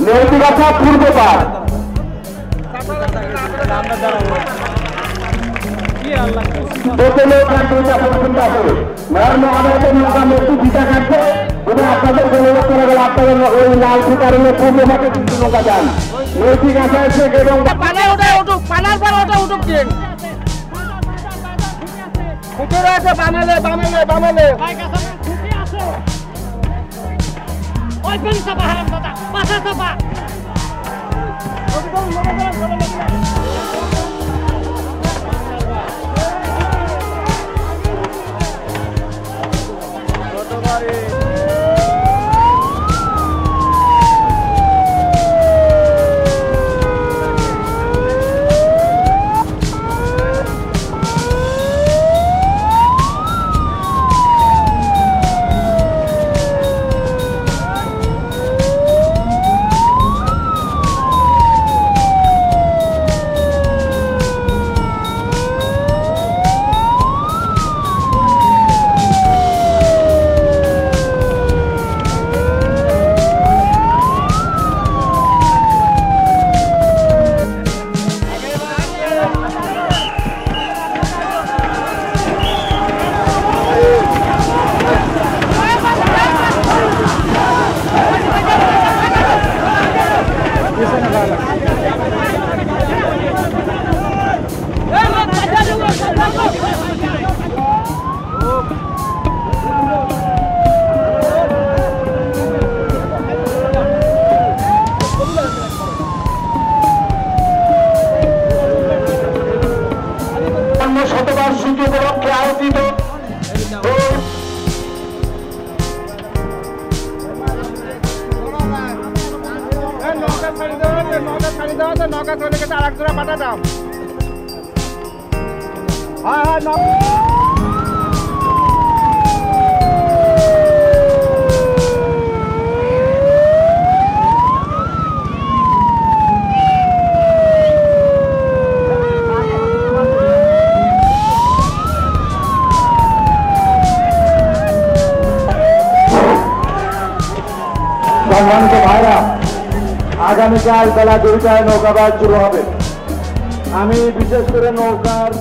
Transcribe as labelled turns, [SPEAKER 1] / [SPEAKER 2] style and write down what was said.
[SPEAKER 1] নৈতিকতা পূর্ব পার আপনাদের আপনাদের ওই লাল কারণে পূর্ব পাকে কিন্তু নৌকা যান নৈতিক আশা এসে এবং পানার পর ওটা উঠুক দিন খুঁটির আছে বানালে বানালে বানালে ওই পেন চাপা হারাম দাদা পাছা চাপা শতবার্ষিকী উপলক্ষে আয়োজিত নৌকা চলে গেছে আর এক জোড়া পাঠাতাম সম্মানিত ভাইরা, আগামীকাল বেলা 2টায় নৌকাবাজ শুরু হবে। আমি বিশেষ করে নৌকার